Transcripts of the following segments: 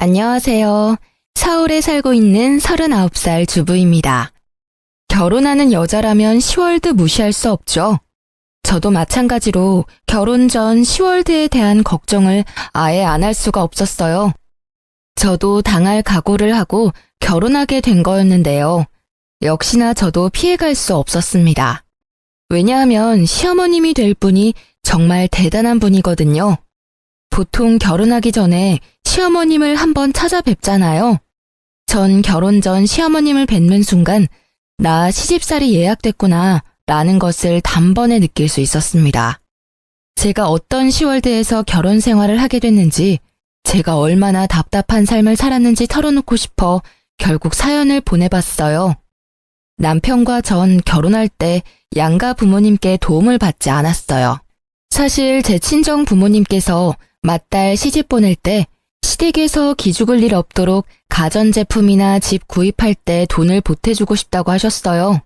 안녕하세요. 서울에 살고 있는 39살 주부입니다. 결혼하는 여자라면 시월드 무시할 수 없죠. 저도 마찬가지로 결혼 전 시월드에 대한 걱정을 아예 안 할 수가 없었어요. 저도 당할 각오를 하고 결혼하게 된 거였는데요. 역시나 저도 피해갈 수 없었습니다. 왜냐하면 시어머님이 될 분이 정말 대단한 분이거든요. 보통 결혼하기 전에 시어머님을 한번 찾아뵙잖아요. 전 결혼 전 시어머님을 뵙는 순간 나 시집살이 예약됐구나 라는 것을 단번에 느낄 수 있었습니다. 제가 어떤 시월드에서 결혼 생활을 하게 됐는지, 제가 얼마나 답답한 삶을 살았는지 털어놓고 싶어 결국 사연을 보내봤어요. 남편과 전 결혼할 때 양가 부모님께 도움을 받지 않았어요. 사실 제 친정 부모님께서 맏딸 시집 보낼 때 시댁에서 기죽을 일 없도록 가전제품이나 집 구입할 때 돈을 보태주고 싶다고 하셨어요.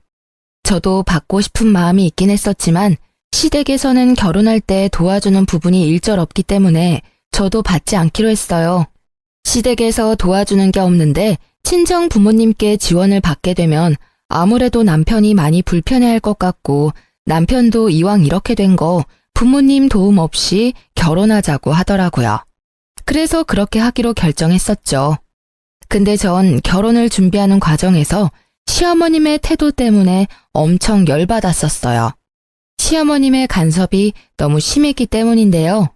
저도 받고 싶은 마음이 있긴 했었지만 시댁에서는 결혼할 때 도와주는 부분이 일절 없기 때문에 저도 받지 않기로 했어요. 시댁에서 도와주는 게 없는데 친정 부모님께 지원을 받게 되면 아무래도 남편이 많이 불편해할 것 같고, 남편도 이왕 이렇게 된 거 부모님 도움 없이 결혼하자고 하더라고요. 그래서 그렇게 하기로 결정했었죠. 근데 전 결혼을 준비하는 과정에서 시어머님의 태도 때문에 엄청 열받았었어요. 시어머님의 간섭이 너무 심했기 때문인데요.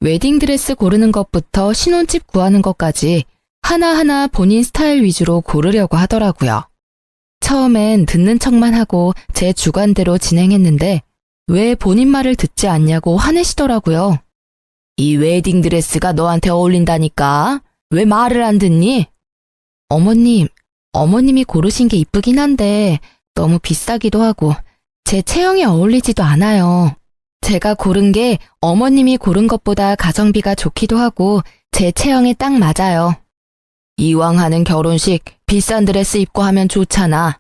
웨딩드레스 고르는 것부터 신혼집 구하는 것까지 하나하나 본인 스타일 위주로 고르려고 하더라고요. 처음엔 듣는 척만 하고 제 주관대로 진행했는데 왜 본인 말을 듣지 않냐고 화내시더라고요. 이 웨딩드레스가 너한테 어울린다니까? 왜 말을 안 듣니? 어머님이 고르신 게 이쁘긴 한데 너무 비싸기도 하고 제 체형에 어울리지도 않아요. 제가 고른 게 어머님이 고른 것보다 가성비가 좋기도 하고 제 체형에 딱 맞아요. 이왕 하는 결혼식 비싼 드레스 입고 하면 좋잖아.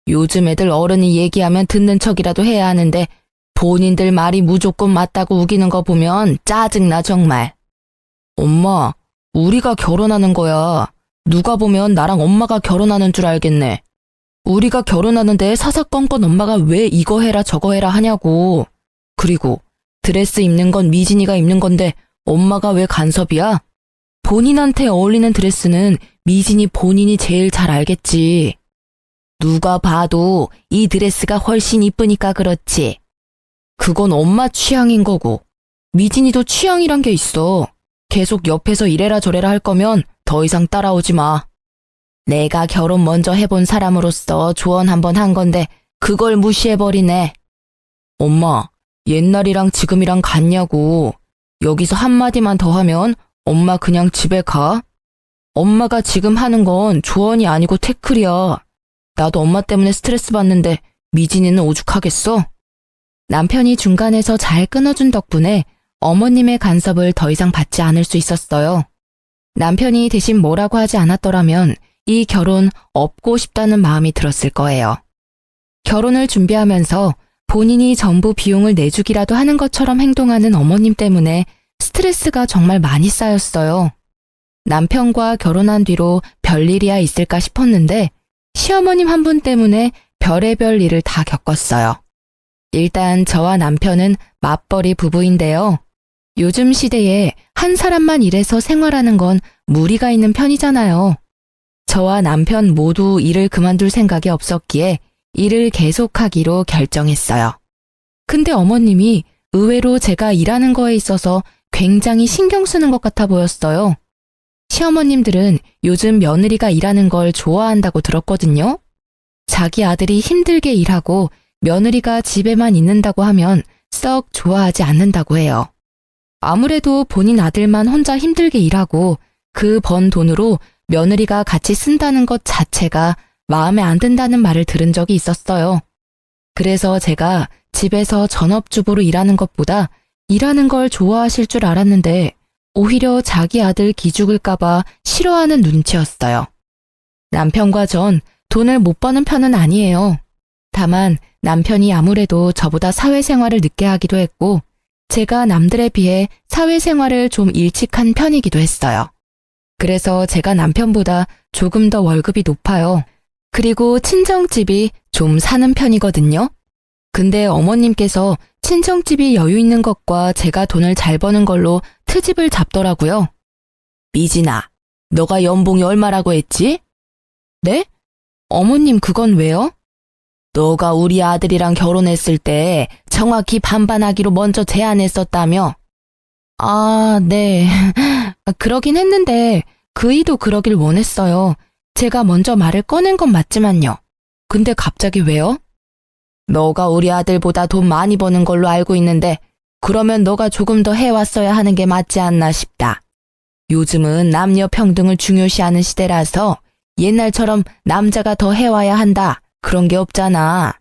요즘 애들 어른이 얘기하면 듣는 척이라도 해야 하는데 본인들 말이 무조건 맞다고 우기는 거 보면 짜증나 정말. 엄마, 우리가 결혼하는 거야. 누가 보면 나랑 엄마가 결혼하는 줄 알겠네. 우리가 결혼하는데 사사건건 엄마가 왜 이거 해라 저거 해라 하냐고. 그리고 드레스 입는 건 미진이가 입는 건데 엄마가 왜 간섭이야? 본인한테 어울리는 드레스는 미진이 본인이 제일 잘 알겠지. 누가 봐도 이 드레스가 훨씬 이쁘니까 그렇지. 그건 엄마 취향인 거고 미진이도 취향이란 게 있어. 계속 옆에서 이래라 저래라 할 거면 더 이상 따라오지 마. 내가 결혼 먼저 해본 사람으로서 조언 한번 한 건데 그걸 무시해버리네. 엄마, 옛날이랑 지금이랑 같냐고. 여기서 한마디만 더 하면 엄마 그냥 집에 가? 엄마가 지금 하는 건 조언이 아니고 태클이야. 나도 엄마 때문에 스트레스 받는데 미진이는 오죽하겠어? 남편이 중간에서 잘 끊어준 덕분에 어머님의 간섭을 더 이상 받지 않을 수 있었어요. 남편이 대신 뭐라고 하지 않았더라면 이 결혼 업고 싶다는 마음이 들었을 거예요. 결혼을 준비하면서 본인이 전부 비용을 내주기라도 하는 것처럼 행동하는 어머님 때문에 스트레스가 정말 많이 쌓였어요. 남편과 결혼한 뒤로 별일이야 있을까 싶었는데 시어머님 한 분 때문에 별의별 일을 다 겪었어요. 일단 저와 남편은 맞벌이 부부인데요. 요즘 시대에 한 사람만 일해서 생활하는 건 무리가 있는 편이잖아요. 저와 남편 모두 일을 그만둘 생각이 없었기에 일을 계속하기로 결정했어요. 근데 어머님이 의외로 제가 일하는 거에 있어서 굉장히 신경 쓰는 것 같아 보였어요. 시어머님들은 요즘 며느리가 일하는 걸 좋아한다고 들었거든요. 자기 아들이 힘들게 일하고 며느리가 집에만 있는다고 하면 썩 좋아하지 않는다고 해요. 아무래도 본인 아들만 혼자 힘들게 일하고 그 번 돈으로 며느리가 같이 쓴다는 것 자체가 마음에 안 든다는 말을 들은 적이 있었어요. 그래서 제가 집에서 전업주부로 일하는 것보다 일하는 걸 좋아하실 줄 알았는데 오히려 자기 아들 기죽을까봐 싫어하는 눈치였어요. 남편과 전 돈을 못 버는 편은 아니에요. 다만 남편이 아무래도 저보다 사회생활을 늦게 하기도 했고 제가 남들에 비해 사회생활을 좀 일찍 한 편이기도 했어요. 그래서 제가 남편보다 조금 더 월급이 높아요. 그리고 친정집이 좀 사는 편이거든요. 근데 어머님께서 친정집이 여유 있는 것과 제가 돈을 잘 버는 걸로 트집을 잡더라고요. 미진아, 너가 연봉이 얼마라고 했지? 네? 어머님 그건 왜요? 너가 우리 아들이랑 결혼했을 때 정확히 반반하기로 먼저 제안했었다며? 아, 네. 그러긴 했는데 그이도 그러길 원했어요. 제가 먼저 말을 꺼낸 건 맞지만요. 근데 갑자기 왜요? 너가 우리 아들보다 돈 많이 버는 걸로 알고 있는데 그러면 너가 조금 더 해왔어야 하는 게 맞지 않나 싶다. 요즘은 남녀 평등을 중요시하는 시대라서 옛날처럼 남자가 더 해와야 한다. 그런 게 없잖아.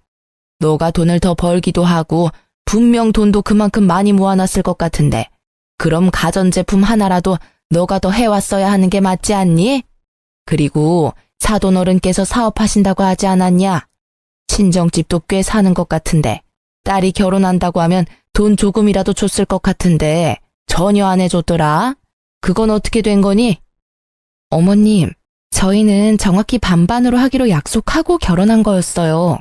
너가 돈을 더 벌기도 하고 분명 돈도 그만큼 많이 모아놨을 것 같은데 그럼 가전제품 하나라도 너가 더 해왔어야 하는 게 맞지 않니? 그리고 사돈어른께서 사업하신다고 하지 않았냐? 친정집도 꽤 사는 것 같은데 딸이 결혼한다고 하면 돈 조금이라도 줬을 것 같은데 전혀 안 해줬더라. 그건 어떻게 된 거니? 어머님, 저희는 정확히 반반으로 하기로 약속하고 결혼한 거였어요.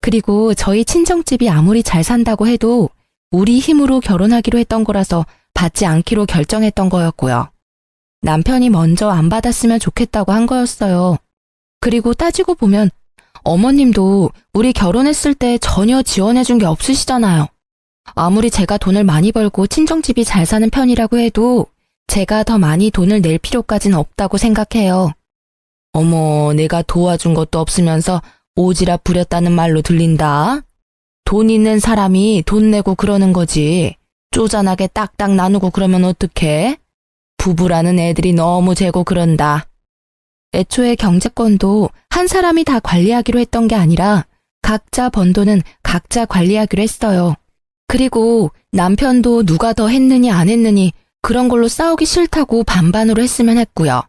그리고 저희 친정집이 아무리 잘 산다고 해도 우리 힘으로 결혼하기로 했던 거라서 받지 않기로 결정했던 거였고요. 남편이 먼저 안 받았으면 좋겠다고 한 거였어요. 그리고 따지고 보면 어머님도 우리 결혼했을 때 전혀 지원해준 게 없으시잖아요. 아무리 제가 돈을 많이 벌고 친정집이 잘 사는 편이라고 해도 제가 더 많이 돈을 낼 필요까지는 없다고 생각해요. 어머, 내가 도와준 것도 없으면서 오지랖 부렸다는 말로 들린다. 돈 있는 사람이 돈 내고 그러는 거지. 쪼잔하게 딱딱 나누고 그러면 어떡해? 부부라는 애들이 너무 재고 그런다. 애초에 경제권도 한 사람이 다 관리하기로 했던 게 아니라 각자 번 돈은 각자 관리하기로 했어요. 그리고 남편도 누가 더 했느니 안 했느니 그런 걸로 싸우기 싫다고 반반으로 했으면 했고요.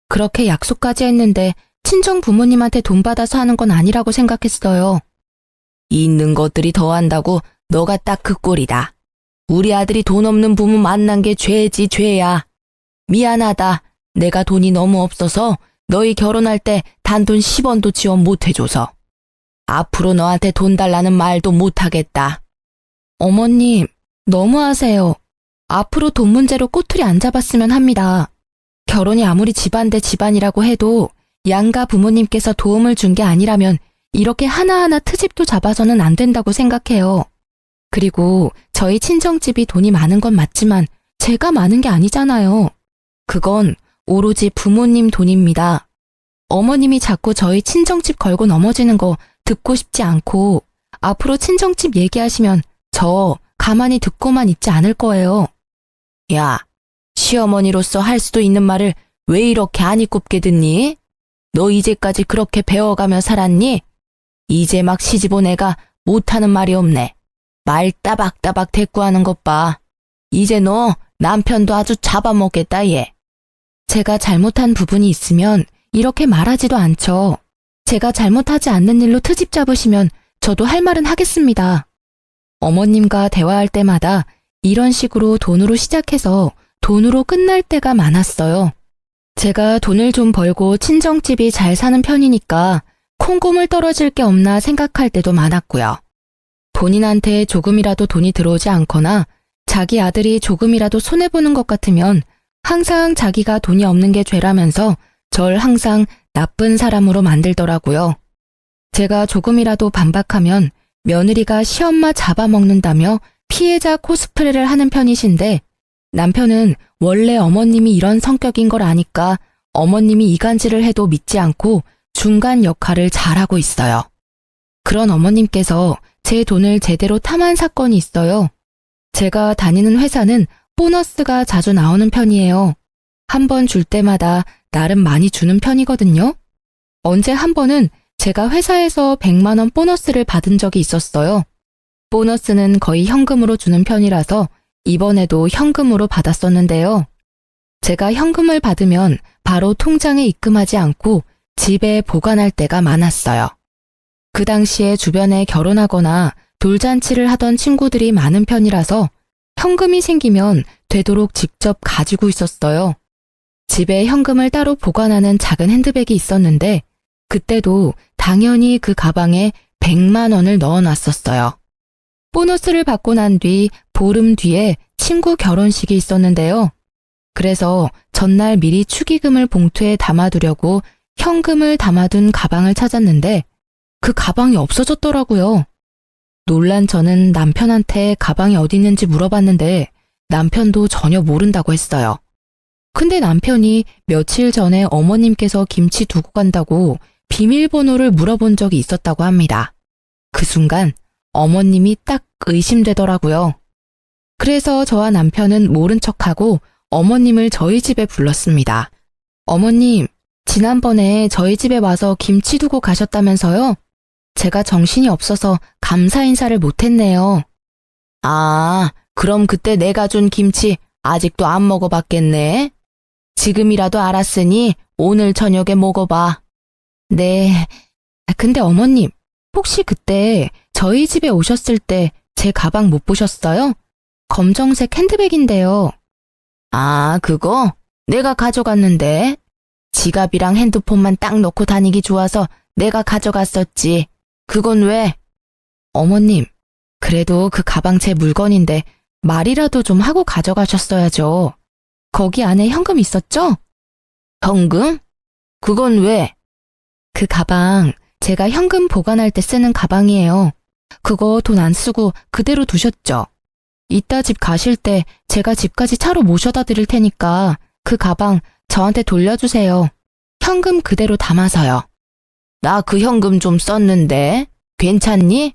그렇게 약속까지 했는데 친정 부모님한테 돈 받아서 하는 건 아니라고 생각했어요. 있는 것들이 더한다고 너가 딱 그 꼴이다. 우리 아들이 돈 없는 부모 만난 게 죄지 죄야. 미안하다. 내가 돈이 너무 없어서 너희 결혼할 때 단돈 10원도 지원 못 해줘서. 앞으로 너한테 돈 달라는 말도 못 하겠다. 어머님, 너무하세요. 앞으로 돈 문제로 꼬투리 안 잡았으면 합니다. 결혼이 아무리 집안 대 집안이라고 해도 양가 부모님께서 도움을 준 게 아니라면 이렇게 하나하나 트집도 잡아서는 안 된다고 생각해요. 그리고 저희 친정집이 돈이 많은 건 맞지만 제가 많은 게 아니잖아요. 그건 오로지 부모님 돈입니다. 어머님이 자꾸 저희 친정집 걸고 넘어지는 거 듣고 싶지 않고 앞으로 친정집 얘기하시면 저 가만히 듣고만 있지 않을 거예요. 야, 시어머니로서 할 수도 있는 말을 왜 이렇게 안 이꼽게 듣니? 너 이제까지 그렇게 배워가며 살았니? 이제 막 시집 온 애가 못하는 말이 없네. 말 따박따박 대꾸하는 것 봐. 이제 너 남편도 아주 잡아먹겠다 얘. 제가 잘못한 부분이 있으면 이렇게 말하지도 않죠. 제가 잘못하지 않는 일로 트집 잡으시면 저도 할 말은 하겠습니다. 어머님과 대화할 때마다 이런 식으로 돈으로 시작해서 돈으로 끝날 때가 많았어요. 제가 돈을 좀 벌고 친정집이 잘 사는 편이니까 콩고물 떨어질 게 없나 생각할 때도 많았고요. 본인한테 조금이라도 돈이 들어오지 않거나 자기 아들이 조금이라도 손해보는 것 같으면 항상 자기가 돈이 없는 게 죄라면서 절 항상 나쁜 사람으로 만들더라고요. 제가 조금이라도 반박하면 며느리가 시엄마 잡아먹는다며 피해자 코스프레를 하는 편이신데 남편은 원래 어머님이 이런 성격인 걸 아니까 어머님이 이간질을 해도 믿지 않고 중간 역할을 잘하고 있어요. 그런 어머님께서 제 돈을 제대로 탐한 사건이 있어요. 제가 다니는 회사는 보너스가 자주 나오는 편이에요. 한 번 줄 때마다 나름 많이 주는 편이거든요. 언제 한 번은 제가 회사에서 100만 원 보너스를 받은 적이 있었어요. 보너스는 거의 현금으로 주는 편이라서 이번에도 현금으로 받았었는데요. 제가 현금을 받으면 바로 통장에 입금하지 않고 집에 보관할 때가 많았어요. 그 당시에 주변에 결혼하거나 돌잔치를 하던 친구들이 많은 편이라서 현금이 생기면 되도록 직접 가지고 있었어요. 집에 현금을 따로 보관하는 작은 핸드백이 있었는데 그때도 당연히 그 가방에 100만 원을 넣어놨었어요. 보너스를 받고 난 뒤 보름 뒤에 친구 결혼식이 있었는데요. 그래서 전날 미리 축의금을 봉투에 담아두려고 현금을 담아둔 가방을 찾았는데 그 가방이 없어졌더라고요. 놀란 저는 남편한테 가방이 어디 있는지 물어봤는데 남편도 전혀 모른다고 했어요. 근데 남편이 며칠 전에 어머님께서 김치 두고 간다고 비밀번호를 물어본 적이 있었다고 합니다. 그 순간 어머님이 딱 의심되더라고요. 그래서 저와 남편은 모른 척하고 어머님을 저희 집에 불렀습니다. 어머님, 지난번에 저희 집에 와서 김치 두고 가셨다면서요? 제가 정신이 없어서 감사 인사를 못했네요. 아, 그럼 그때 내가 준 김치 아직도 안 먹어봤겠네? 지금이라도 알았으니 오늘 저녁에 먹어봐. 네. 근데 어머님, 혹시 그때 저희 집에 오셨을 때 제 가방 못 보셨어요? 검정색 핸드백인데요. 아, 그거? 내가 가져갔는데. 지갑이랑 핸드폰만 딱 넣고 다니기 좋아서 내가 가져갔었지. 그건 왜? 어머님, 그래도 그 가방 제 물건인데 말이라도 좀 하고 가져가셨어야죠. 거기 안에 현금 있었죠? 현금? 그건 왜? 그 가방 제가 현금 보관할 때 쓰는 가방이에요. 그거 돈 안 쓰고 그대로 두셨죠? 이따 집 가실 때 제가 집까지 차로 모셔다 드릴 테니까 그 가방 저한테 돌려주세요. 현금 그대로 담아서요. 나 그 현금 좀 썼는데 괜찮니?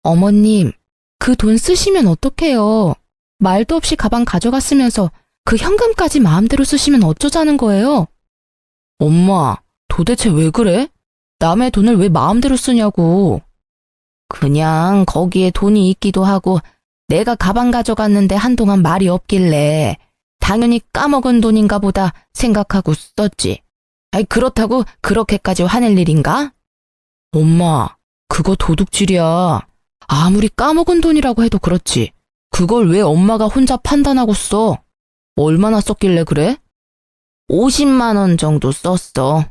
어머님, 그 돈 쓰시면 어떡해요? 말도 없이 가방 가져갔으면서 그 현금까지 마음대로 쓰시면 어쩌자는 거예요? 엄마, 도대체 왜 그래? 남의 돈을 왜 마음대로 쓰냐고. 그냥 거기에 돈이 있기도 하고 내가 가방 가져갔는데 한동안 말이 없길래 당연히 까먹은 돈인가 보다 생각하고 썼지. 아이, 그렇다고 그렇게까지 화낼 일인가? 엄마, 그거 도둑질이야. 아무리 까먹은 돈이라고 해도 그렇지. 그걸 왜 엄마가 혼자 판단하고 써? 얼마나 썼길래 그래? 50만 원 정도 썼어.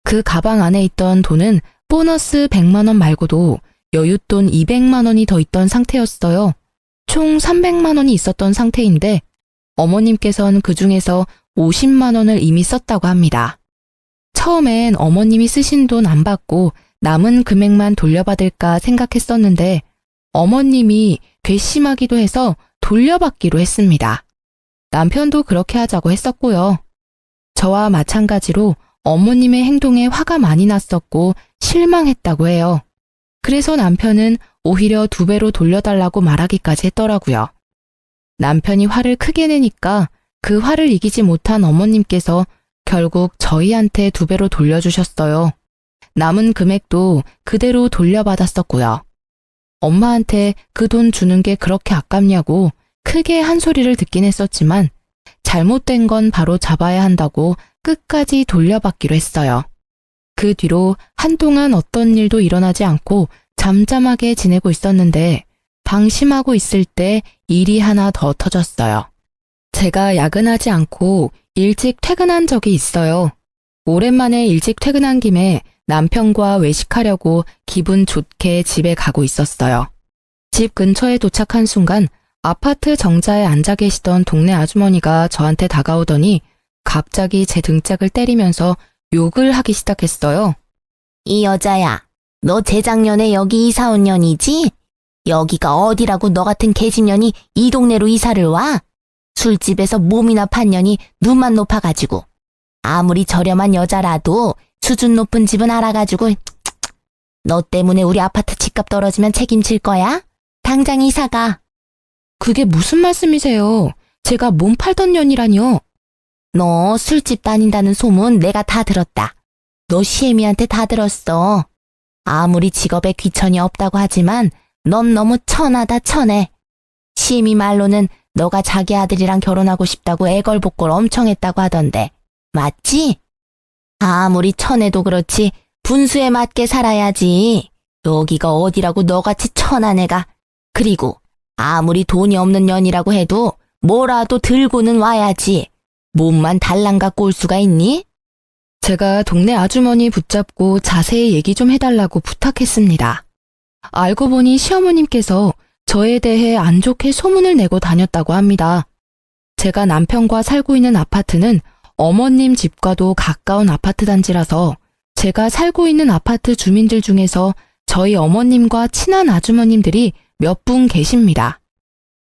그 가방 안에 있던 돈은 보너스 100만 원 말고도 여윳돈 200만 원이 더 있던 상태였어요. 총 300만 원이 있었던 상태인데 어머님께서는 그 중에서 50만 원을 이미 썼다고 합니다. 처음엔 어머님이 쓰신 돈 안 받고 남은 금액만 돌려받을까 생각했었는데 어머님이 괘씸하기도 해서 돌려받기로 했습니다. 남편도 그렇게 하자고 했었고요. 저와 마찬가지로 어머님의 행동에 화가 많이 났었고 실망했다고 해요. 그래서 남편은 오히려 2배로 돌려달라고 말하기까지 했더라고요. 남편이 화를 크게 내니까 그 화를 이기지 못한 어머님께서 결국 저희한테 2배로 돌려주셨어요. 남은 금액도 그대로 돌려받았었고요. 엄마한테 그 돈 주는 게 그렇게 아깝냐고 크게 한 소리를 듣긴 했었지만 잘못된 건 바로 잡아야 한다고 끝까지 돌려받기로 했어요. 그 뒤로 한동안 어떤 일도 일어나지 않고 잠잠하게 지내고 있었는데 방심하고 있을 때 일이 하나 더 터졌어요. 제가 야근하지 않고 일찍 퇴근한 적이 있어요. 오랜만에 일찍 퇴근한 김에 남편과 외식하려고 기분 좋게 집에 가고 있었어요. 집 근처에 도착한 순간 아파트 정자에 앉아 계시던 동네 아주머니가 저한테 다가오더니 갑자기 제 등짝을 때리면서 욕을 하기 시작했어요. 이 여자야, 너 재작년에 여기 이사 온 년이지? 여기가 어디라고 너 같은 개집년이 이 동네로 이사를 와? 술집에서 몸이나 판 년이 눈만 높아가지고. 아무리 저렴한 여자라도 수준 높은 집은 알아가지고 너 때문에 우리 아파트 집값 떨어지면 책임질 거야? 당장 이사가. 그게 무슨 말씀이세요? 제가 몸 팔던 년이라뇨. 너 술집 다닌다는 소문 내가 다 들었다. 너 시애미한테 다 들었어. 아무리 직업에 귀천이 없다고 하지만 넌 너무 천하다 천해. 시애미 말로는 너가 자기 아들이랑 결혼하고 싶다고 애걸복걸 엄청 했다고 하던데. 맞지? 아무리 천해도 그렇지 분수에 맞게 살아야지. 여기가 어디라고 너같이 천한 애가. 그리고 아무리 돈이 없는 년이라고 해도 뭐라도 들고는 와야지. 몸만 달랑 갖고 올 수가 있니? 제가 동네 아주머니 붙잡고 자세히 얘기 좀 해달라고 부탁했습니다. 알고 보니 시어머님께서 저에 대해 안 좋게 소문을 내고 다녔다고 합니다. 제가 남편과 살고 있는 아파트는 어머님 집과도 가까운 아파트 단지라서 제가 살고 있는 아파트 주민들 중에서 저희 어머님과 친한 아주머님들이 몇 분 계십니다.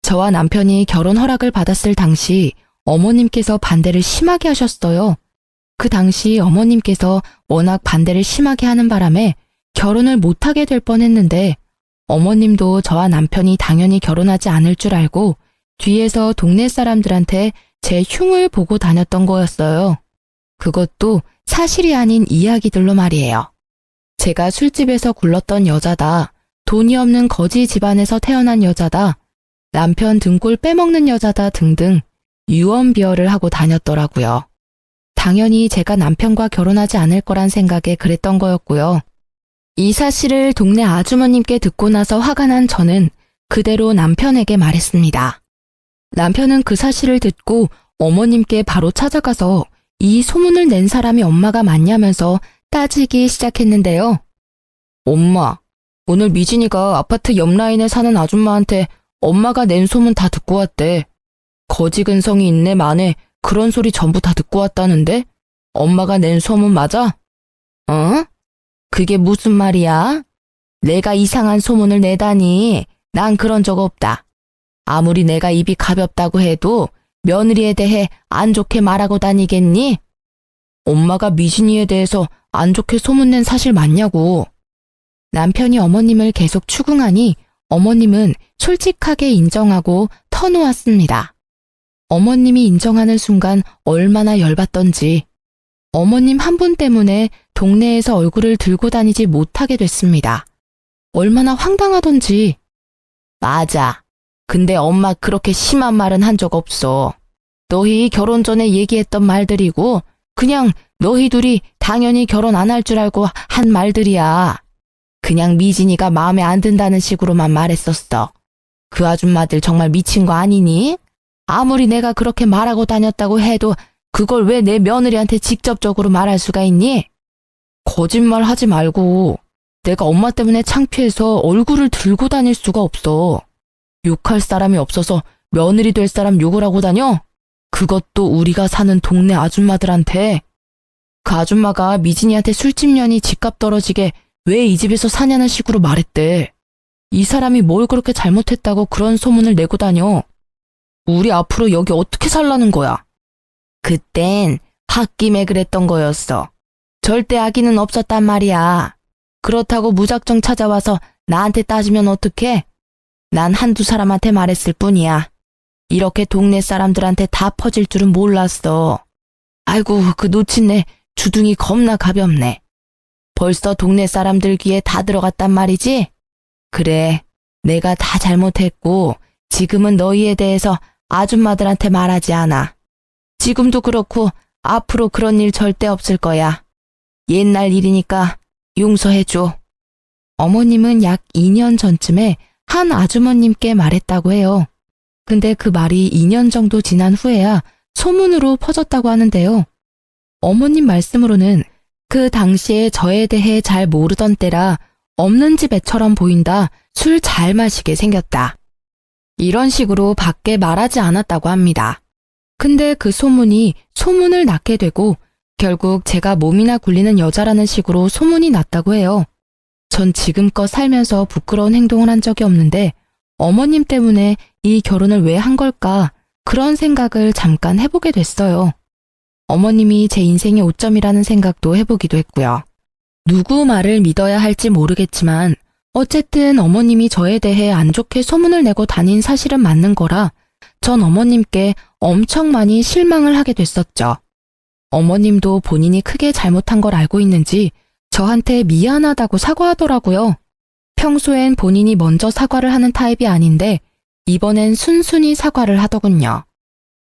저와 남편이 결혼 허락을 받았을 당시 어머님께서 반대를 심하게 하셨어요. 그 당시 어머님께서 워낙 반대를 심하게 하는 바람에 결혼을 못하게 될 뻔했는데 어머님도 저와 남편이 당연히 결혼하지 않을 줄 알고 뒤에서 동네 사람들한테 제 흉을 보고 다녔던 거였어요. 그것도 사실이 아닌 이야기들로 말이에요. 제가 술집에서 굴렀던 여자다, 돈이 없는 거지 집안에서 태어난 여자다, 남편 등골 빼먹는 여자다 등등 유언비어를 하고 다녔더라고요. 당연히 제가 남편과 결혼하지 않을 거란 생각에 그랬던 거였고요. 이 사실을 동네 아주머님께 듣고 나서 화가 난 저는 그대로 남편에게 말했습니다. 남편은 그 사실을 듣고 어머님께 바로 찾아가서 이 소문을 낸 사람이 엄마가 맞냐면서 따지기 시작했는데요. 엄마, 오늘 미진이가 아파트 옆 라인에 사는 아줌마한테 엄마가 낸 소문 다 듣고 왔대. 거지 근성이 있네 마네 그런 소리 전부 다 듣고 왔다는데? 엄마가 낸 소문 맞아? 어? 그게 무슨 말이야? 내가 이상한 소문을 내다니. 난 그런 적 없다. 아무리 내가 입이 가볍다고 해도 며느리에 대해 안 좋게 말하고 다니겠니? 엄마가 미진이에 대해서 안 좋게 소문낸 사실 맞냐고. 남편이 어머님을 계속 추궁하니 어머님은 솔직하게 인정하고 터놓았습니다. 어머님이 인정하는 순간 얼마나 열받던지 어머님 한 분 때문에 동네에서 얼굴을 들고 다니지 못하게 됐습니다. 얼마나 황당하던지. 맞아. 근데 엄마 그렇게 심한 말은 한 적 없어. 너희 결혼 전에 얘기했던 말들이고 그냥 너희 둘이 당연히 결혼 안 할 줄 알고 한 말들이야. 그냥 미진이가 마음에 안 든다는 식으로만 말했었어. 그 아줌마들 정말 미친 거 아니니? 아무리 내가 그렇게 말하고 다녔다고 해도 그걸 왜 내 며느리한테 직접적으로 말할 수가 있니? 거짓말 하지 말고 내가 엄마 때문에 창피해서 얼굴을 들고 다닐 수가 없어. 욕할 사람이 없어서 며느리 될 사람 욕을 하고 다녀? 그것도 우리가 사는 동네 아줌마들한테. 그 아줌마가 미진이한테 술집 년이 집값 떨어지게 왜 이 집에서 사냐는 식으로 말했대. 이 사람이 뭘 그렇게 잘못했다고 그런 소문을 내고 다녀. 우리 앞으로 여기 어떻게 살라는 거야? 그땐 홧김에 그랬던 거였어. 절대 악의는 없었단 말이야. 그렇다고 무작정 찾아와서 나한테 따지면 어떡해? 난 한두 사람한테 말했을 뿐이야. 이렇게 동네 사람들한테 다 퍼질 줄은 몰랐어. 아이고, 그 놓친네 주둥이 겁나 가볍네. 벌써 동네 사람들 귀에 다 들어갔단 말이지? 그래, 내가 다 잘못했고 지금은 너희에 대해서 아줌마들한테 말하지 않아. 지금도 그렇고 앞으로 그런 일 절대 없을 거야. 옛날 일이니까 용서해줘. 어머님은 약 2년 전쯤에 한 아주머님께 말했다고 해요. 근데 그 말이 2년 정도 지난 후에야 소문으로 퍼졌다고 하는데요. 어머님 말씀으로는 그 당시에 저에 대해 잘 모르던 때라 없는 집 애처럼 보인다, 술 잘 마시게 생겼다. 이런 식으로 밖에 말하지 않았다고 합니다. 근데 그 소문이 소문을 낳게 되고 결국 제가 몸이나 굴리는 여자라는 식으로 소문이 났다고 해요. 전 지금껏 살면서 부끄러운 행동을 한 적이 없는데 어머님 때문에 이 결혼을 왜 한 걸까 그런 생각을 잠깐 해보게 됐어요. 어머님이 제 인생의 오점이라는 생각도 해보기도 했고요. 누구 말을 믿어야 할지 모르겠지만 어쨌든 어머님이 저에 대해 안 좋게 소문을 내고 다닌 사실은 맞는 거라 전 어머님께 엄청 많이 실망을 하게 됐었죠. 어머님도 본인이 크게 잘못한 걸 알고 있는지 저한테 미안하다고 사과하더라고요. 평소엔 본인이 먼저 사과를 하는 타입이 아닌데 이번엔 순순히 사과를 하더군요.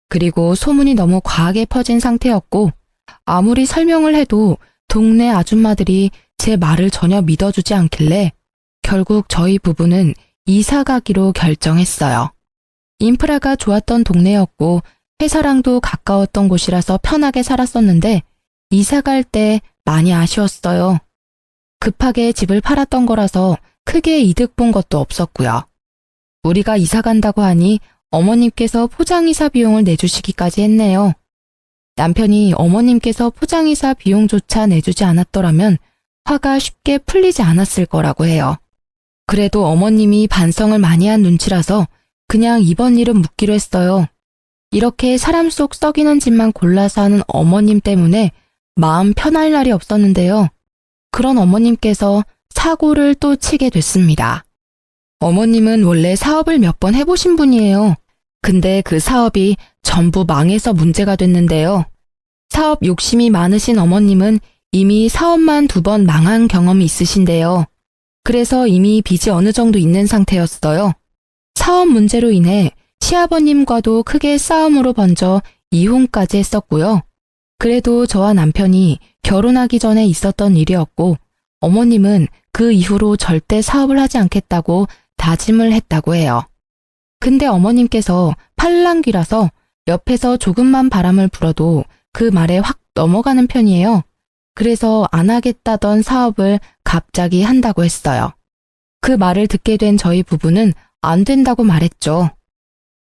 그리고 소문이 너무 과하게 퍼진 상태였고 아무리 설명을 해도 동네 아줌마들이 제 말을 전혀 믿어주지 않길래 결국 저희 부부는 이사 가기로 결정했어요. 인프라가 좋았던 동네였고 회사랑도 가까웠던 곳이라서 편하게 살았었는데 이사 갈 때 많이 아쉬웠어요. 급하게 집을 팔았던 거라서 크게 이득 본 것도 없었고요. 우리가 이사 간다고 하니 어머님께서 포장이사 비용을 내주시기까지 했네요. 남편이 어머님께서 포장이사 비용조차 내주지 않았더라면 화가 쉽게 풀리지 않았을 거라고 해요. 그래도 어머님이 반성을 많이 한 눈치라서 그냥 이번 일은 묻기로 했어요. 이렇게 사람 속 썩이는 짓만 골라서 하는 어머님 때문에 마음 편할 날이 없었는데요. 그런 어머님께서 사고를 또 치게 됐습니다. 어머님은 원래 사업을 몇 번 해보신 분이에요. 근데 그 사업이 전부 망해서 문제가 됐는데요. 사업 욕심이 많으신 어머님은 이미 사업만 2번 망한 경험이 있으신데요. 그래서 이미 빚이 어느 정도 있는 상태였어요. 사업 문제로 인해 시아버님과도 크게 싸움으로 번져 이혼까지 했었고요. 그래도 저와 남편이 결혼하기 전에 있었던 일이었고 어머님은 그 이후로 절대 사업을 하지 않겠다고 다짐을 했다고 해요. 근데 어머님께서 팔랑귀라서 옆에서 조금만 바람을 불어도 그 말에 확 넘어가는 편이에요. 그래서 안 하겠다던 사업을 갑자기 한다고 했어요. 그 말을 듣게 된 저희 부부는 안 된다고 말했죠.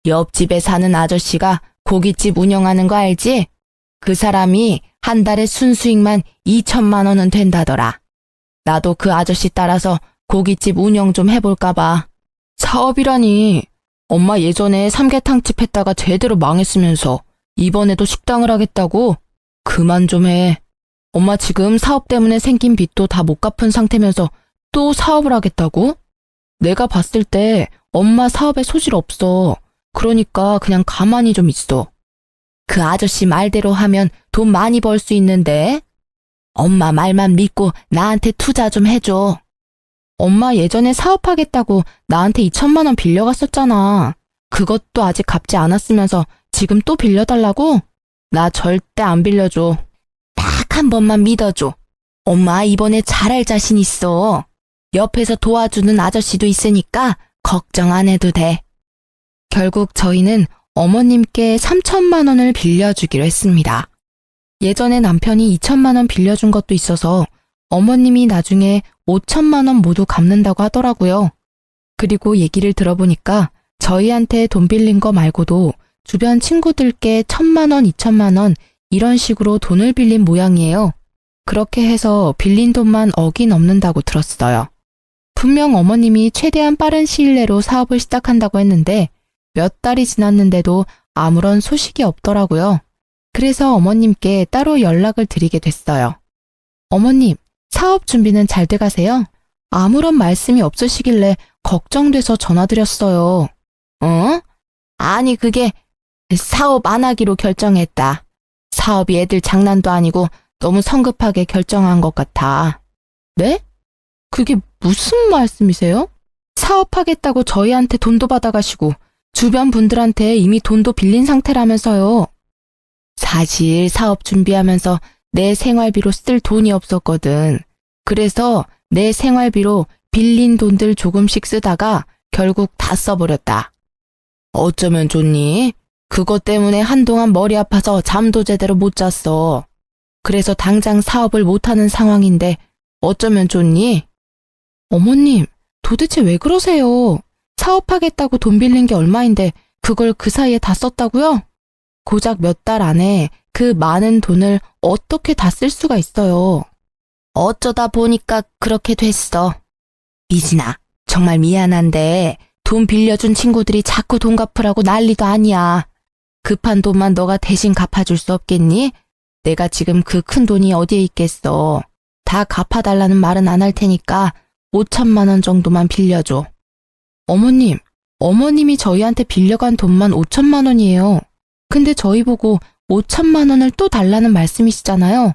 옆집에 사는 아저씨가 고깃집 운영하는 거 알지? 그 사람이 한 달에 순수익만 2천만 원은 된다더라. 나도 그 아저씨 따라서 고깃집 운영 좀 해볼까 봐. 사업이라니. 엄마 예전에 삼계탕집 했다가 제대로 망했으면서 이번에도 식당을 하겠다고? 그만 좀 해. 엄마 지금 사업 때문에 생긴 빚도 다 못 갚은 상태면서 또 사업을 하겠다고? 내가 봤을 때 엄마 사업에 소질 없어. 그러니까 그냥 가만히 좀 있어. 그 아저씨 말대로 하면 돈 많이 벌 수 있는데. 엄마 말만 믿고 나한테 투자 좀 해줘. 엄마 예전에 사업하겠다고 나한테 2천만 원 빌려갔었잖아. 그것도 아직 갚지 않았으면서 지금 또 빌려달라고? 나 절대 안 빌려줘. 딱 한 번만 믿어줘. 엄마 이번에 잘할 자신 있어. 옆에서 도와주는 아저씨도 있으니까 걱정 안 해도 돼. 결국 저희는 어머님께 3천만 원을 빌려주기로 했습니다. 예전에 남편이 2천만 원 빌려준 것도 있어서 어머님이 나중에 5천만 원 모두 갚는다고 하더라고요. 그리고 얘기를 들어보니까 저희한테 돈 빌린 거 말고도 주변 친구들께 1,000만 원, 2천만 원 이런 식으로 돈을 빌린 모양이에요. 그렇게 해서 빌린 돈만 억이 넘는다고 들었어요. 분명 어머님이 최대한 빠른 시일 내로 사업을 시작한다고 했는데 몇 달이 지났는데도 아무런 소식이 없더라고요. 그래서 어머님께 따로 연락을 드리게 됐어요. 어머님, 사업 준비는 잘 돼가세요? 아무런 말씀이 없으시길래 걱정돼서 전화드렸어요. 어? 아니 그게 사업 안 하기로 결정했다. 사업이 애들 장난도 아니고 너무 성급하게 결정한 것 같아. 네? 그게 무슨 말씀이세요? 사업하겠다고 저희한테 돈도 받아가시고 주변 분들한테 이미 돈도 빌린 상태라면서요. 사실 사업 준비하면서 내 생활비로 쓸 돈이 없었거든. 그래서 내 생활비로 빌린 돈들 조금씩 쓰다가 결국 다 써버렸다. 어쩌면 좋니? 그것 때문에 한동안 머리 아파서 잠도 제대로 못 잤어. 그래서 당장 사업을 못하는 상황인데 어쩌면 좋니? 어머님, 도대체 왜 그러세요? 사업하겠다고 돈 빌린 게 얼마인데 그걸 그 사이에 다 썼다고요? 고작 몇 달 안에 그 많은 돈을 어떻게 다 쓸 수가 있어요? 어쩌다 보니까 그렇게 됐어. 미진아, 정말 미안한데 돈 빌려준 친구들이 자꾸 돈 갚으라고 난리도 아니야. 급한 돈만 너가 대신 갚아줄 수 없겠니? 내가 지금 그 큰 돈이 어디에 있겠어. 다 갚아달라는 말은 안 할 테니까 5천만 원 정도만 빌려줘. 어머님, 어머님이 저희한테 빌려간 돈만 5천만 원이에요. 근데 저희 보고 5천만 원을 또 달라는 말씀이시잖아요.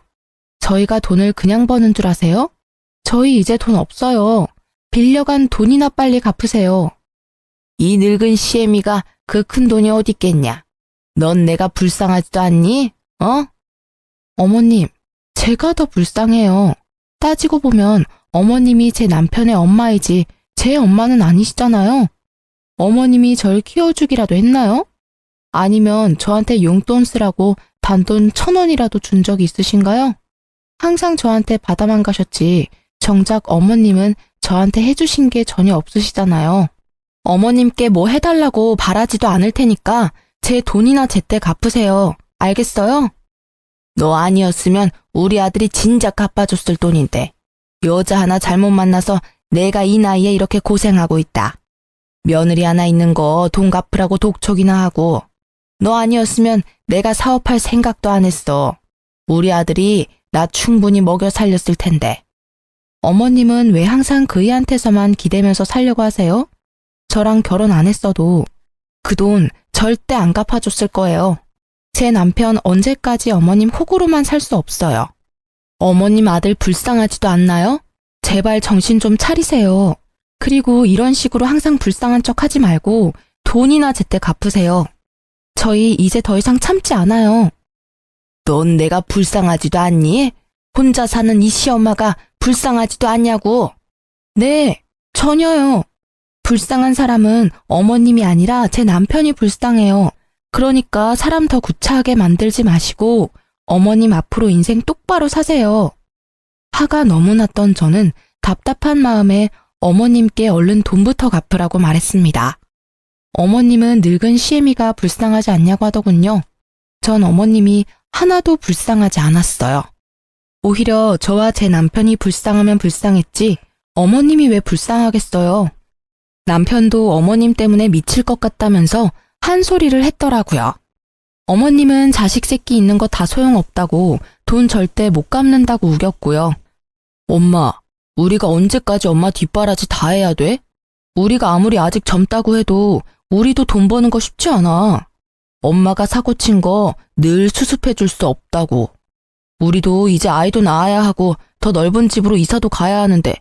저희가 돈을 그냥 버는 줄 아세요? 저희 이제 돈 없어요. 빌려간 돈이나 빨리 갚으세요. 이 늙은 시애미가 그 큰 돈이 어디 있겠냐? 넌 내가 불쌍하지도 않니? 어? 어머님, 제가 더 불쌍해요. 따지고 보면 어머님이 제 남편의 엄마이지 제 엄마는 아니시잖아요. 어머님이 절 키워주기라도 했나요? 아니면 저한테 용돈 쓰라고 단돈 1,000원이라도 준 적이 있으신가요? 항상 저한테 받아만 가셨지 정작 어머님은 저한테 해주신 게 전혀 없으시잖아요. 어머님께 뭐 해달라고 바라지도 않을 테니까 제 돈이나 제때 갚으세요. 알겠어요? 너 아니었으면 우리 아들이 진작 갚아줬을 돈인데 여자 하나 잘못 만나서 내가 이 나이에 이렇게 고생하고 있다. 며느리 하나 있는 거 돈 갚으라고 독촉이나 하고 너 아니었으면 내가 사업할 생각도 안 했어. 우리 아들이 나 충분히 먹여 살렸을 텐데. 어머님은 왜 항상 그이한테서만 기대면서 살려고 하세요? 저랑 결혼 안 했어도 그 돈 절대 안 갚아줬을 거예요. 제 남편 언제까지 어머님 호구로만 살 수 없어요. 어머님 아들 불쌍하지도 않나요? 제발 정신 좀 차리세요. 그리고 이런 식으로 항상 불쌍한 척 하지 말고 돈이나 제때 갚으세요. 저희 이제 더 이상 참지 않아요. 넌 내가 불쌍하지도 않니? 혼자 사는 이 시엄마가 불쌍하지도 않냐고. 네, 전혀요. 불쌍한 사람은 어머님이 아니라 제 남편이 불쌍해요. 그러니까 사람 더 구차하게 만들지 마시고 어머님 앞으로 인생 똑바로 사세요. 화가 너무 났던 저는 답답한 마음에 어머님께 얼른 돈부터 갚으라고 말했습니다. 어머님은 늙은 시애미가 불쌍하지 않냐고 하더군요. 전 어머님이 하나도 불쌍하지 않았어요. 오히려 저와 제 남편이 불쌍하면 불쌍했지 어머님이 왜 불쌍하겠어요. 남편도 어머님 때문에 미칠 것 같다면서 한 소리를 했더라고요. 어머님은 자식 새끼 있는 거 다 소용없다고 돈 절대 못 갚는다고 우겼고요. 엄마, 우리가 언제까지 엄마 뒷바라지 다 해야 돼? 우리가 아무리 아직 젊다고 해도 우리도 돈 버는 거 쉽지 않아. 엄마가 사고 친 거 늘 수습해 줄 수 없다고. 우리도 이제 아이도 낳아야 하고 더 넓은 집으로 이사도 가야 하는데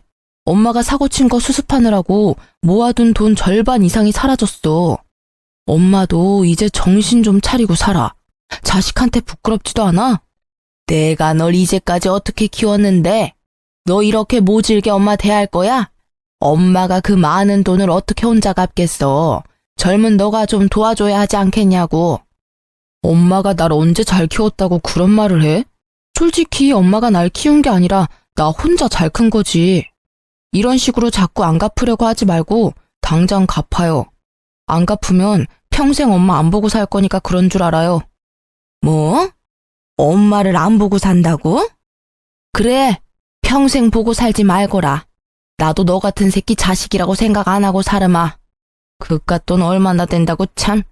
엄마가 사고 친 거 수습하느라고 모아둔 돈 절반 이상이 사라졌어. 엄마도 이제 정신 좀 차리고 살아. 자식한테 부끄럽지도 않아? 내가 널 이제까지 어떻게 키웠는데? 너 이렇게 모질게 엄마 대할 거야? 엄마가 그 많은 돈을 어떻게 혼자 갚겠어? 젊은 너가 좀 도와줘야 하지 않겠냐고. 엄마가 날 언제 잘 키웠다고 그런 말을 해? 솔직히 엄마가 날 키운 게 아니라 나 혼자 잘 큰 거지. 이런 식으로 자꾸 안 갚으려고 하지 말고 당장 갚아요. 안 갚으면 평생 엄마 안 보고 살 거니까 그런 줄 알아요. 뭐? 엄마를 안 보고 산다고? 그래, 평생 보고 살지 말거라. 나도 너 같은 새끼 자식이라고 생각 안 하고 살으마. 그깟 돈 얼마나 된다고 참.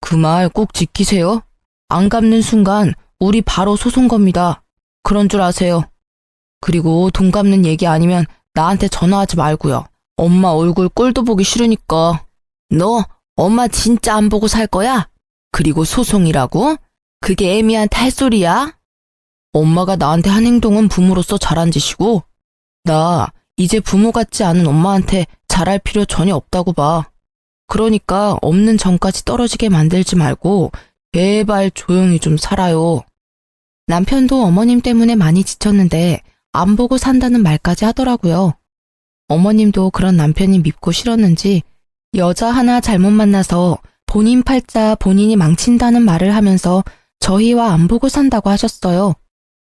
그 말 꼭 지키세요. 안 갚는 순간 우리 바로 소송 겁니다. 그런 줄 아세요. 그리고 돈 갚는 얘기 아니면 나한테 전화하지 말고요. 엄마 얼굴 꼴도 보기 싫으니까. 너 엄마 진짜 안 보고 살 거야? 그리고 소송이라고? 그게 애미한테 할 소리야? 엄마가 나한테 한 행동은 부모로서 잘한 짓이고 나 이제 부모 같지 않은 엄마한테 잘할 필요 전혀 없다고 봐. 그러니까 없는 전까지 떨어지게 만들지 말고 제발 조용히 좀 살아요. 남편도 어머님 때문에 많이 지쳤는데 안 보고 산다는 말까지 하더라고요. 어머님도 그런 남편이 밉고 싫었는지 여자 하나 잘못 만나서 본인 팔자 본인이 망친다는 말을 하면서 저희와 안 보고 산다고 하셨어요.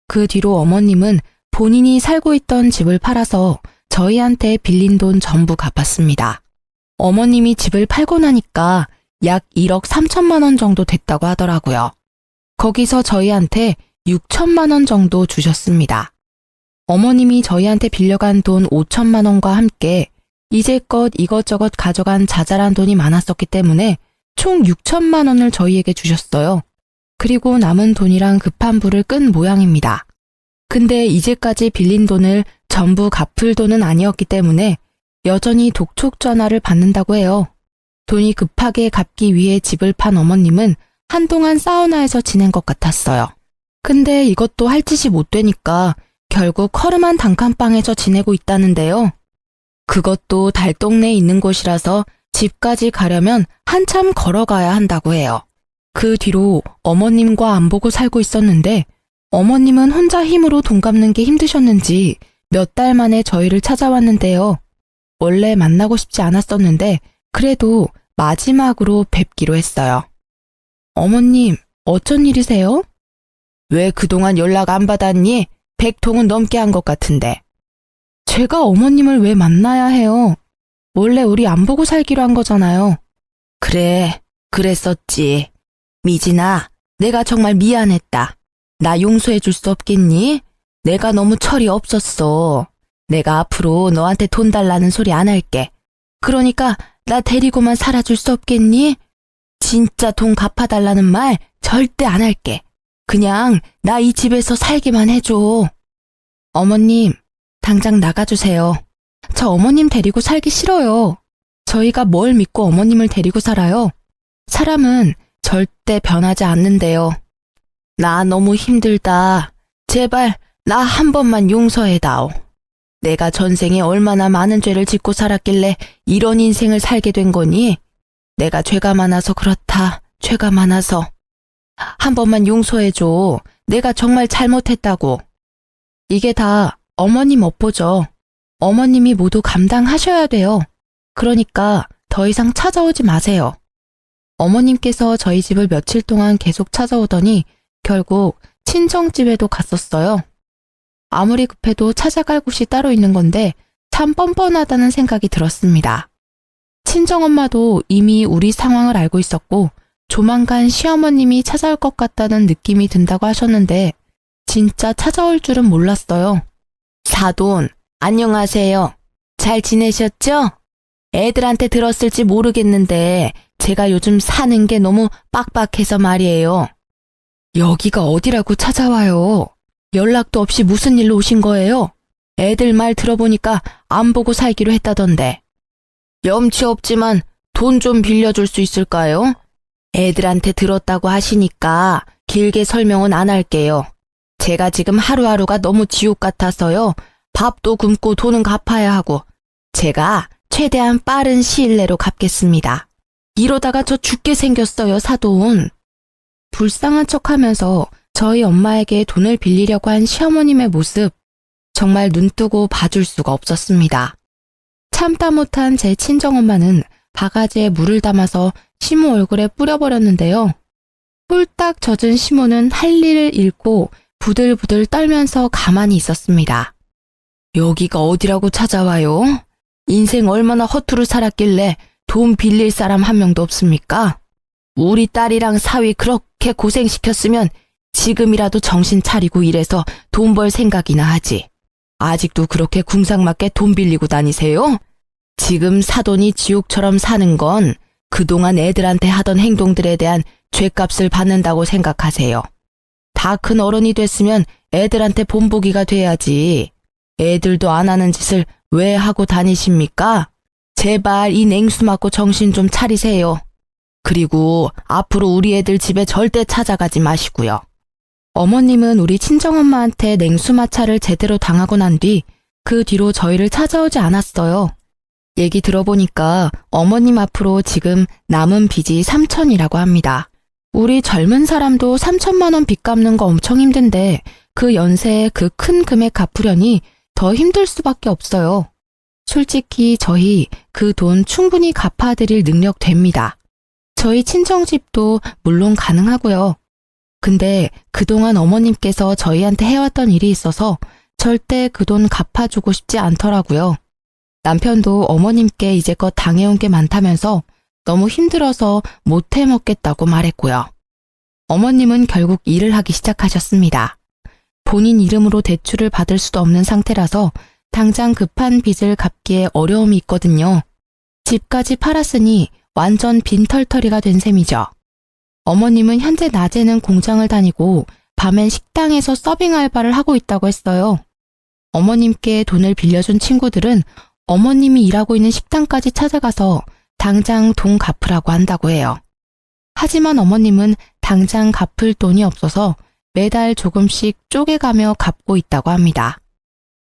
그 뒤로 어머님은 본인이 살고 있던 집을 팔아서 저희한테 빌린 돈 전부 갚았습니다. 어머님이 집을 팔고 나니까 약 1억 3천만 원 정도 됐다고 하더라고요. 거기서 저희한테 6천만 원 정도 주셨습니다. 어머님이 저희한테 빌려간 돈 5천만 원과 함께 이제껏 이것저것 가져간 자잘한 돈이 많았었기 때문에 총 6천만 원을 저희에게 주셨어요. 그리고 남은 돈이랑 급한 불을 끈 모양입니다. 근데 이제까지 빌린 돈을 전부 갚을 돈은 아니었기 때문에 여전히 독촉 전화를 받는다고 해요. 돈이 급하게 갚기 위해 집을 판 어머님은 한동안 사우나에서 지낸 것 같았어요. 근데 이것도 할 짓이 못 되니까 결국 허름한 단칸방에서 지내고 있다는데요. 그것도 달동네에 있는 곳이라서 집까지 가려면 한참 걸어가야 한다고 해요. 그 뒤로 어머님과 안 보고 살고 있었는데 어머님은 혼자 힘으로 돈 갚는 게 힘드셨는지 몇 달 만에 저희를 찾아왔는데요. 원래 만나고 싶지 않았었는데 그래도 마지막으로 뵙기로 했어요. 어머님, 어쩐 일이세요? 왜 그동안 연락 안 받았니? 100통은 넘게 한 것 같은데. 제가 어머님을 왜 만나야 해요? 원래 우리 안 보고 살기로 한 거잖아요. 그래, 그랬었지. 미진아, 내가 정말 미안했다. 나 용서해 줄 수 없겠니? 내가 너무 철이 없었어. 내가 앞으로 너한테 돈 달라는 소리 안 할게. 그러니까 나 데리고만 살아줄 수 없겠니? 진짜 돈 갚아달라는 말 절대 안 할게. 그냥 나 이 집에서 살기만 해줘. 어머님, 당장 나가주세요. 저 어머님 데리고 살기 싫어요. 저희가 뭘 믿고 어머님을 데리고 살아요? 사람은 절대 변하지 않는데요. 나 너무 힘들다. 제발 나 한 번만 용서해다오. 내가 전생에 얼마나 많은 죄를 짓고 살았길래 이런 인생을 살게 된 거니? 내가 죄가 많아서 그렇다. 죄가 많아서. 한 번만 용서해줘. 내가 정말 잘못했다고. 이게 다 어머님 업보죠. 어머님이 모두 감당하셔야 돼요. 그러니까 더 이상 찾아오지 마세요. 어머님께서 저희 집을 며칠 동안 계속 찾아오더니 결국 친정집에도 갔었어요. 아무리 급해도 찾아갈 곳이 따로 있는 건데 참 뻔뻔하다는 생각이 들었습니다. 친정엄마도 이미 우리 상황을 알고 있었고 조만간 시어머님이 찾아올 것 같다는 느낌이 든다고 하셨는데 진짜 찾아올 줄은 몰랐어요. 사돈, 안녕하세요. 잘 지내셨죠? 애들한테 들었을지 모르겠는데 제가 요즘 사는 게 너무 빡빡해서 말이에요. 여기가 어디라고 찾아와요? 연락도 없이 무슨 일로 오신 거예요? 애들 말 들어보니까 안 보고 살기로 했다던데. 염치 없지만 돈 좀 빌려줄 수 있을까요? 애들한테 들었다고 하시니까 길게 설명은 안 할게요. 제가 지금 하루하루가 너무 지옥 같아서요. 밥도 굶고 돈은 갚아야 하고 제가 최대한 빠른 시일 내로 갚겠습니다. 이러다가 저 죽게 생겼어요, 사돈. 불쌍한 척하면서 저희 엄마에게 돈을 빌리려고 한 시어머님의 모습 정말 눈뜨고 봐줄 수가 없었습니다. 참다 못한 제 친정엄마는 바가지에 물을 담아서 시모 얼굴에 뿌려버렸는데요. 홀딱 젖은 시모는 할 일을 잃고 부들부들 떨면서 가만히 있었습니다. 여기가 어디라고 찾아와요? 인생 얼마나 허투루 살았길래 돈 빌릴 사람 한 명도 없습니까? 우리 딸이랑 사위 그렇게 고생시켰으면 지금이라도 정신 차리고 일해서 돈 벌 생각이나 하지. 아직도 그렇게 궁상맞게 돈 빌리고 다니세요? 지금 사돈이 지옥처럼 사는 건 그동안 애들한테 하던 행동들에 대한 죗값을 받는다고 생각하세요. 다 큰 어른이 됐으면 애들한테 본보기가 돼야지. 애들도 안 하는 짓을 왜 하고 다니십니까? 제발 이 냉수 맞고 정신 좀 차리세요. 그리고 앞으로 우리 애들 집에 절대 찾아가지 마시고요. 어머님은 우리 친정엄마한테 냉수마찰을 제대로 당하고 난 뒤 그 뒤로 저희를 찾아오지 않았어요. 얘기 들어보니까 어머님 앞으로 지금 남은 빚이 3천이라고 합니다. 우리 젊은 사람도 3천만 원 빚 갚는 거 엄청 힘든데 그 연세에 그 큰 금액 갚으려니 더 힘들 수밖에 없어요. 솔직히 저희 그 돈 충분히 갚아드릴 능력 됩니다. 저희 친정집도 물론 가능하고요. 근데 그동안 어머님께서 저희한테 해왔던 일이 있어서 절대 그 돈 갚아주고 싶지 않더라고요. 남편도 어머님께 이제껏 당해온 게 많다면서 너무 힘들어서 못 해먹겠다고 말했고요. 어머님은 결국 일을 하기 시작하셨습니다. 본인 이름으로 대출을 받을 수도 없는 상태라서 당장 급한 빚을 갚기에 어려움이 있거든요. 집까지 팔았으니 완전 빈털터리가 된 셈이죠. 어머님은 현재 낮에는 공장을 다니고 밤엔 식당에서 서빙 알바를 하고 있다고 했어요. 어머님께 돈을 빌려준 친구들은 어머님이 일하고 있는 식당까지 찾아가서 당장 돈 갚으라고 한다고 해요. 하지만 어머님은 당장 갚을 돈이 없어서 매달 조금씩 쪼개가며 갚고 있다고 합니다.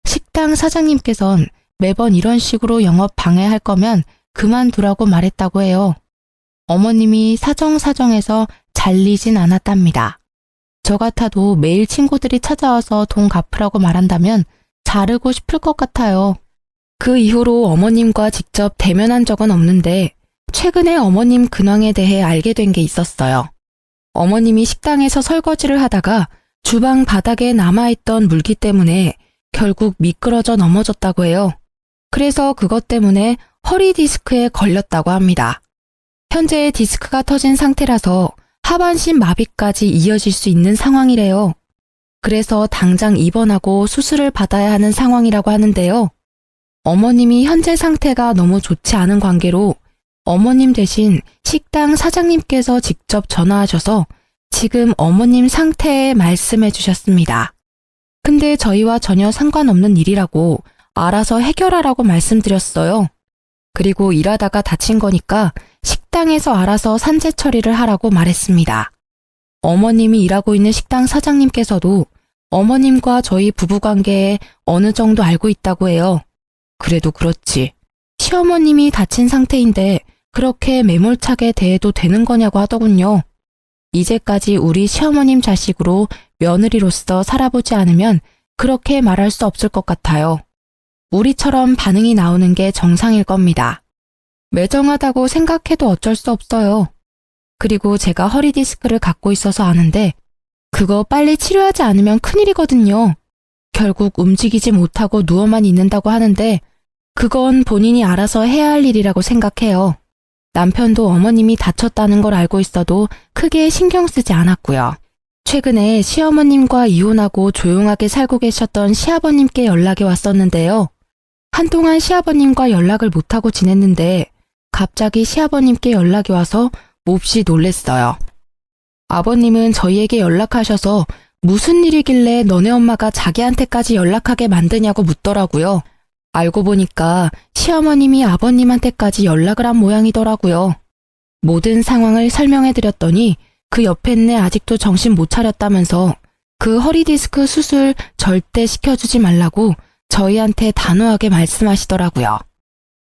식당 사장님께선 매번 이런 식으로 영업 방해할 거면 그만두라고 말했다고 해요. 어머님이 사정사정해서 잘리진 않았답니다. 저 같아도 매일 친구들이 찾아와서 돈 갚으라고 말한다면 자르고 싶을 것 같아요. 그 이후로 어머님과 직접 대면한 적은 없는데 최근에 어머님 근황에 대해 알게 된 게 있었어요. 어머님이 식당에서 설거지를 하다가 주방 바닥에 남아있던 물기 때문에 결국 미끄러져 넘어졌다고 해요. 그래서 그것 때문에 허리 디스크에 걸렸다고 합니다. 현재 디스크가 터진 상태라서 하반신 마비까지 이어질 수 있는 상황이래요. 그래서 당장 입원하고 수술을 받아야 하는 상황이라고 하는데요. 어머님이 현재 상태가 너무 좋지 않은 관계로 어머님 대신 식당 사장님께서 직접 전화하셔서 지금 어머님 상태에 말씀해 주셨습니다. 근데 저희와 전혀 상관없는 일이라고 알아서 해결하라고 말씀드렸어요. 그리고 일하다가 다친 거니까 식당에서 알아서 산재 처리를 하라고 말했습니다. 어머님이 일하고 있는 식당 사장님께서도 어머님과 저희 부부관계에 어느 정도 알고 있다고 해요. 그래도 그렇지. 시어머님이 다친 상태인데 그렇게 매몰차게 대해도 되는 거냐고 하더군요. 이제까지 우리 시어머님 자식으로 며느리로서 살아보지 않으면 그렇게 말할 수 없을 것 같아요. 우리처럼 반응이 나오는 게 정상일 겁니다. 매정하다고 생각해도 어쩔 수 없어요. 그리고 제가 허리 디스크를 갖고 있어서 아는데 그거 빨리 치료하지 않으면 큰일이거든요. 결국 움직이지 못하고 누워만 있는다고 하는데 그건 본인이 알아서 해야 할 일이라고 생각해요. 남편도 어머님이 다쳤다는 걸 알고 있어도 크게 신경 쓰지 않았고요. 최근에 시어머님과 이혼하고 조용하게 살고 계셨던 시아버님께 연락이 왔었는데요. 한동안 시아버님과 연락을 못하고 지냈는데 갑자기 시아버님께 연락이 와서 몹시 놀랬어요. 아버님은 저희에게 연락하셔서 무슨 일이길래 너네 엄마가 자기한테까지 연락하게 만드냐고 묻더라고요. 알고 보니까 시어머님이 아버님한테까지 연락을 한 모양이더라고요. 모든 상황을 설명해드렸더니 그 옆에는 아직도 정신 못 차렸다면서 그 허리 디스크 수술 절대 시켜주지 말라고 저희한테 단호하게 말씀하시더라고요.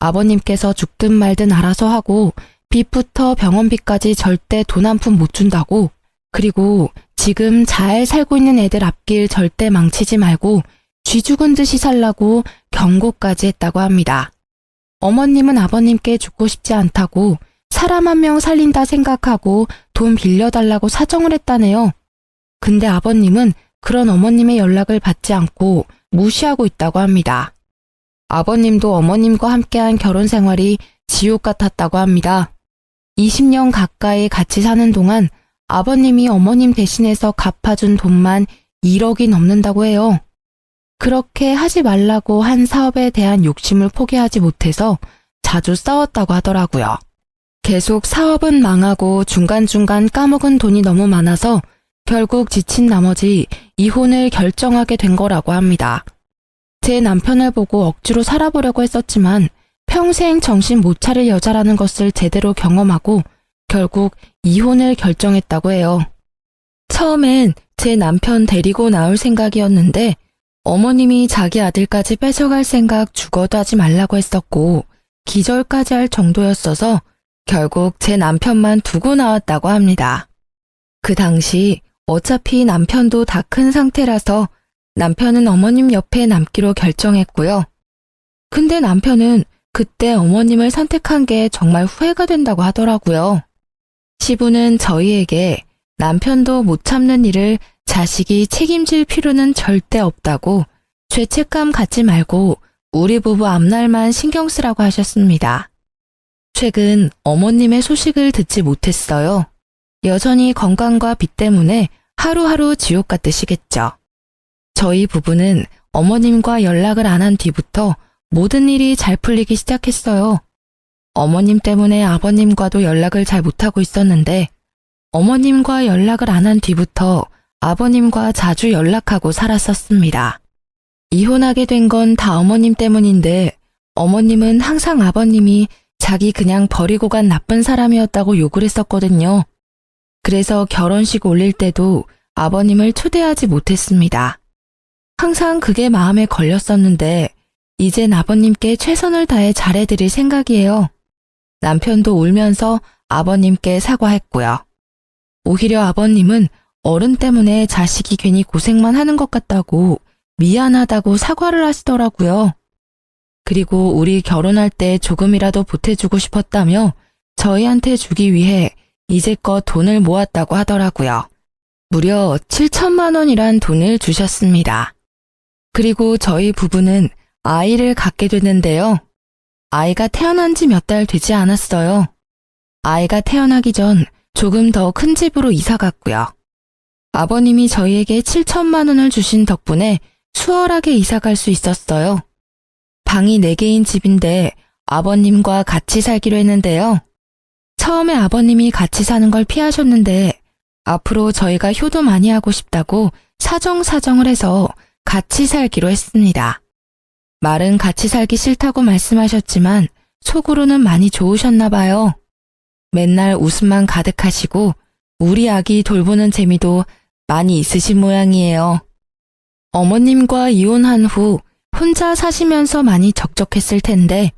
아버님께서 죽든 말든 알아서 하고 빚부터 병원비까지 절대 돈 한 푼 못 준다고, 그리고 지금 잘 살고 있는 애들 앞길 절대 망치지 말고 쥐 죽은 듯이 살라고 경고까지 했다고 합니다. 어머님은 아버님께 죽고 싶지 않다고 사람 한 명 살린다 생각하고 돈 빌려달라고 사정을 했다네요. 근데 아버님은 그런 어머님의 연락을 받지 않고 무시하고 있다고 합니다. 아버님도 어머님과 함께한 결혼 생활이 지옥 같았다고 합니다. 20년 가까이 같이 사는 동안 아버님이 어머님 대신해서 갚아준 돈만 1억이 넘는다고 해요. 그렇게 하지 말라고 한 사업에 대한 욕심을 포기하지 못해서 자주 싸웠다고 하더라고요. 계속 사업은 망하고 중간중간 까먹은 돈이 너무 많아서 결국 지친 나머지 이혼을 결정하게 된 거라고 합니다. 제 남편을 보고 억지로 살아보려고 했었지만 평생 정신 못 차릴 여자라는 것을 제대로 경험하고 결국 이혼을 결정했다고 해요. 처음엔 제 남편 데리고 나올 생각이었는데 어머님이 자기 아들까지 뺏어갈 생각 죽어도 하지 말라고 했었고 기절까지 할 정도였어서 결국 제 남편만 두고 나왔다고 합니다. 그 당시 어차피 남편도 다 큰 상태라서 남편은 어머님 옆에 남기로 결정했고요. 근데 남편은 그때 어머님을 선택한 게 정말 후회가 된다고 하더라고요. 시부는 저희에게 남편도 못 참는 일을 자식이 책임질 필요는 절대 없다고 죄책감 갖지 말고 우리 부부 앞날만 신경 쓰라고 하셨습니다. 최근 어머님의 소식을 듣지 못했어요. 여전히 건강과 빚 때문에 하루하루 지옥 같으시겠죠. 저희 부부는 어머님과 연락을 안 한 뒤부터 모든 일이 잘 풀리기 시작했어요. 어머님 때문에 아버님과도 연락을 잘 못하고 있었는데 어머님과 연락을 안 한 뒤부터 아버님과 자주 연락하고 살았었습니다. 이혼하게 된 건 다 어머님 때문인데 어머님은 항상 아버님이 자기 그냥 버리고 간 나쁜 사람이었다고 욕을 했었거든요. 그래서 결혼식 올릴 때도 아버님을 초대하지 못했습니다. 항상 그게 마음에 걸렸었는데 이젠 아버님께 최선을 다해 잘해드릴 생각이에요. 남편도 울면서 아버님께 사과했고요. 오히려 아버님은 어른 때문에 자식이 괜히 고생만 하는 것 같다고 미안하다고 사과를 하시더라고요. 그리고 우리 결혼할 때 조금이라도 보태주고 싶었다며 저희한테 주기 위해 이제껏 돈을 모았다고 하더라고요. 무려 7천만 원이란 돈을 주셨습니다. 그리고 저희 부부는 아이를 갖게 됐는데요. 아이가 태어난 지 몇 달 되지 않았어요. 아이가 태어나기 전 조금 더 큰 집으로 이사 갔고요. 아버님이 저희에게 7천만 원을 주신 덕분에 수월하게 이사 갈 수 있었어요. 방이 4개인 집인데 아버님과 같이 살기로 했는데요. 처음에 아버님이 같이 사는 걸 피하셨는데 앞으로 저희가 효도 많이 하고 싶다고 사정을 해서 같이 살기로 했습니다. 말은 같이 살기 싫다고 말씀하셨지만 속으로는 많이 좋으셨나 봐요. 맨날 웃음만 가득하시고 우리 아기 돌보는 재미도 많이 있으신 모양이에요. 어머님과 이혼한 후 혼자 사시면서 많이 적적했을 텐데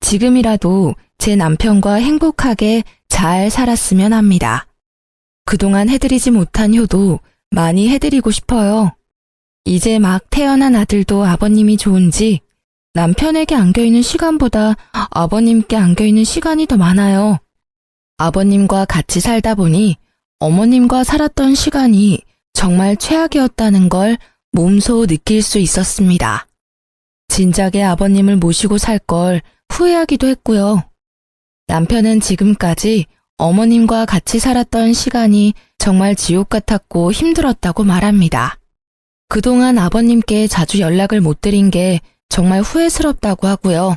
지금이라도 제 남편과 행복하게 잘 살았으면 합니다. 그동안 해드리지 못한 효도 많이 해드리고 싶어요. 이제 막 태어난 아들도 아버님이 좋은지 남편에게 안겨있는 시간보다 아버님께 안겨있는 시간이 더 많아요. 아버님과 같이 살다 보니 어머님과 살았던 시간이 정말 최악이었다는 걸 몸소 느낄 수 있었습니다. 진작에 아버님을 모시고 살 걸 후회하기도 했고요. 남편은 지금까지 어머님과 같이 살았던 시간이 정말 지옥 같았고 힘들었다고 말합니다. 그동안 아버님께 자주 연락을 못 드린 게 정말 후회스럽다고 하고요.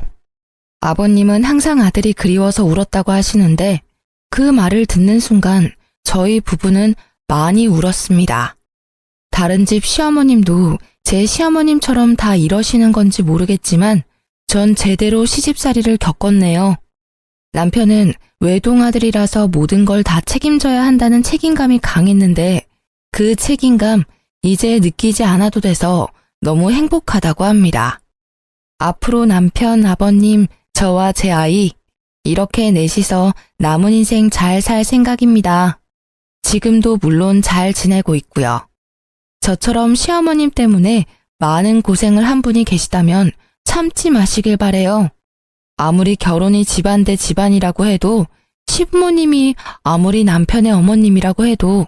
아버님은 항상 아들이 그리워서 울었다고 하시는데 그 말을 듣는 순간 저희 부부는 많이 울었습니다. 다른 집 시어머님도 제 시어머님처럼 다 이러시는 건지 모르겠지만 전 제대로 시집살이를 겪었네요. 남편은 외동아들이라서 모든 걸 다 책임져야 한다는 책임감이 강했는데 그 책임감 이제 느끼지 않아도 돼서 너무 행복하다고 합니다. 앞으로 남편, 아버님, 저와 제 아이 이렇게 넷이서 남은 인생 잘 살 생각입니다. 지금도 물론 잘 지내고 있고요. 저처럼 시어머님 때문에 많은 고생을 한 분이 계시다면 참지 마시길 바래요. 아무리 결혼이 집안 대 집안이라고 해도 시부모님이 아무리 남편의 어머님이라고 해도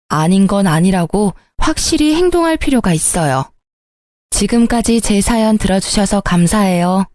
아닌 건 아니라고 확실히 행동할 필요가 있어요. 지금까지 제 사연 들어주셔서 감사해요.